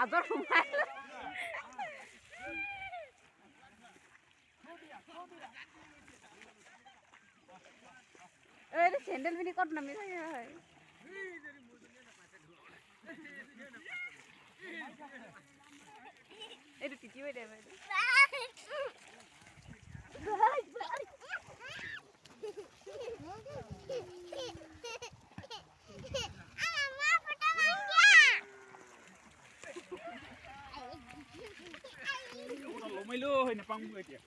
মাজত সোমাই এইটো চেণ্ডেল পিন্ধি ক'ত নামি থাকে হয় এইটো তিতিবই দে লমাইলো হয় নাপাম এতিয়া